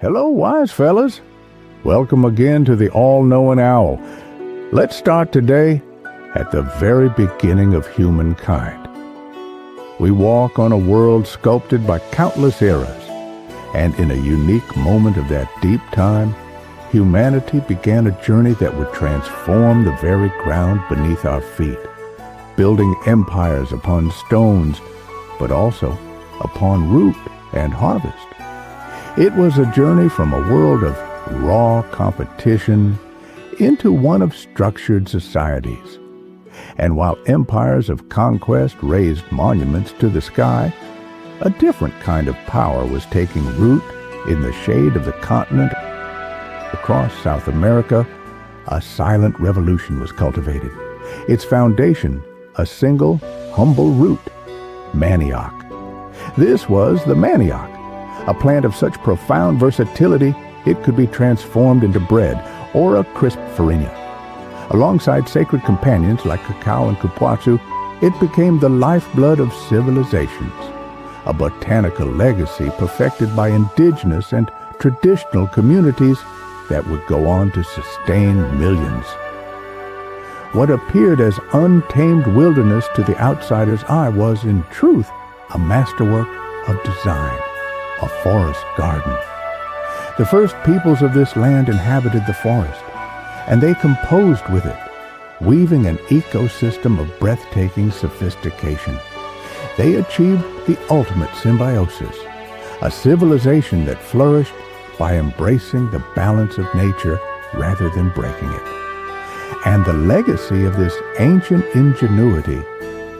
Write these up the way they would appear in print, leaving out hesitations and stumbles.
Hello, wise fellas. Welcome again to the all-knowing owl. Let's start today at the very beginning of humankind. We walk on a world sculpted by countless eras, and in a unique moment of that deep time, humanity began a journey that would transform the very ground beneath our feet, building empires upon stones, but also upon root and harvest. It was a journey from a world of raw competition into one of structured societies. And while empires of conquest raised monuments to the sky, a different kind of power was taking root in the shade of the continent. Across South America, a silent revolution was cultivated. Its foundation, a single, humble root, manioc. This was the manioc, a plant of such profound versatility it could be transformed into bread or a crisp farina. Alongside sacred companions like cacao and cupuaçu, it became the lifeblood of civilizations, a botanical legacy perfected by indigenous and traditional communities that would go on to sustain millions. What appeared as untamed wilderness to the outsider's eye was, in truth, a masterwork of design, a forest garden. The first peoples of this land inhabited the forest, and they composed with it, weaving an ecosystem of breathtaking sophistication. They achieved the ultimate symbiosis, a civilization that flourished by embracing the balance of nature rather than breaking it. And the legacy of this ancient ingenuity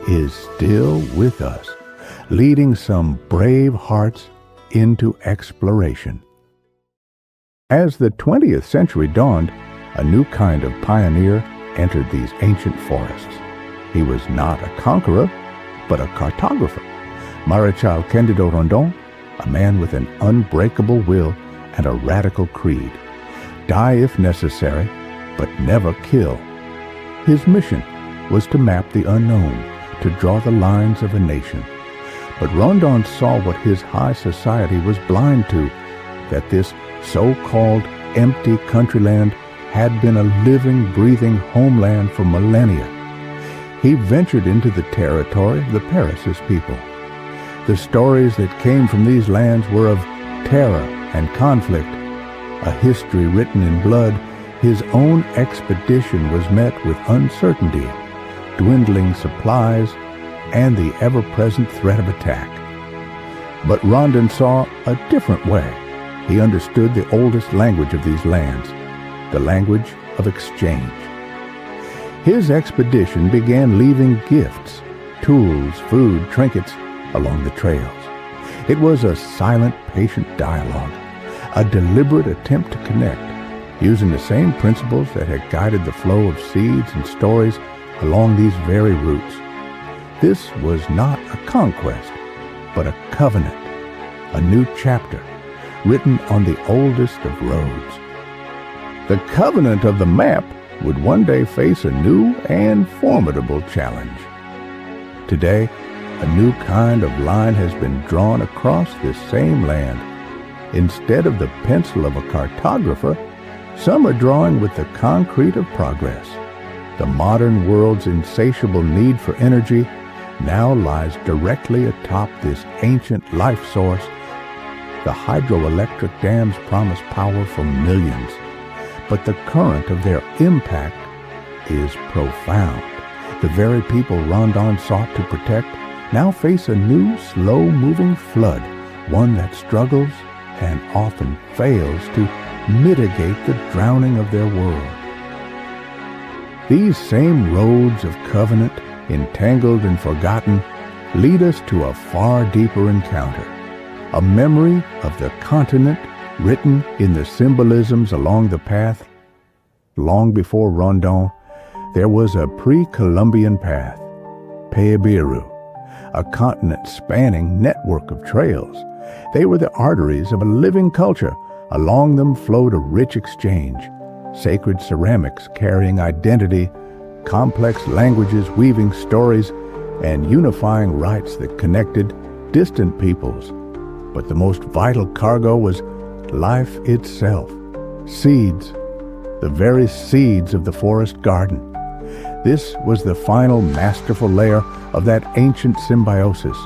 is still with us, leading some brave hearts into exploration. As the 20th century dawned, a new kind of pioneer entered these ancient forests. He was not a conqueror, but a cartographer. Marechal Cândido Rondon, a man with an unbreakable will and a radical creed. Die if necessary, but never kill. His mission was to map the unknown, to draw the lines of a nation. But Rondon saw what his high society was blind to, that this so-called empty countryland had been a living, breathing homeland for millennia. He ventured into the territory of the Parecis people. The stories that came from these lands were of terror and conflict, a history written in blood. His own expedition was met with uncertainty, dwindling supplies, and the ever-present threat of attack. But Rondon saw a different way. He understood the oldest language of these lands, the language of exchange. His expedition began leaving gifts, tools, food, trinkets along the trails. It was a silent, patient dialogue, a deliberate attempt to connect, using the same principles that had guided the flow of seeds and stories along these very routes. This was not a conquest, but a covenant, a new chapter, written on the oldest of roads. The covenant of the map would one day face a new and formidable challenge. Today, a new kind of line has been drawn across this same land. Instead of the pencil of a cartographer, some are drawing with the concrete of progress. The modern world's insatiable need for energy now lies directly atop this ancient life source. The hydroelectric dams promise power for millions, but the current of their impact is profound. The very people Rondon sought to protect now face a new, slow-moving flood, one that struggles and often fails to mitigate the drowning of their world. These same roads of covenant, entangled and forgotten, lead us to a far deeper encounter, a memory of the continent written in the symbolisms along the path. Long before Rondon, there was a pre-Columbian path, Peabiru, a continent-spanning network of trails. They were the arteries of a living culture. Along them flowed a rich exchange, sacred ceramics carrying identity, complex languages weaving stories, and unifying rites that connected distant peoples. But the most vital cargo was life itself, seeds, the very seeds of the forest garden. This was the final masterful layer of that ancient symbiosis,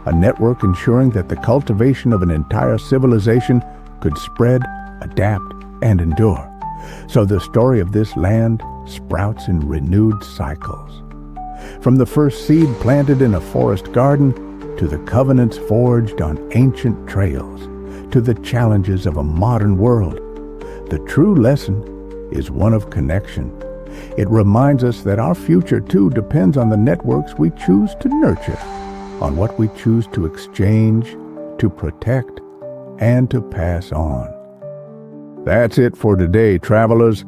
a network ensuring that the cultivation of an entire civilization could spread, adapt, and endure. So the story of this land sprouts in renewed cycles. From the first seed planted in a forest garden, to the covenants forged on ancient trails, to the challenges of a modern world, the true lesson is one of connection. It reminds us that our future too depends on the networks we choose to nurture, on what we choose to exchange, to protect, and to pass on. That's it for today, travelers.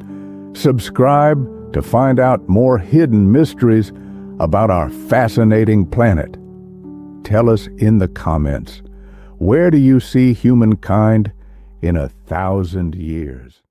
Subscribe to find out more hidden mysteries about our fascinating planet. Tell us in the comments, where do you see humankind in 1,000 years?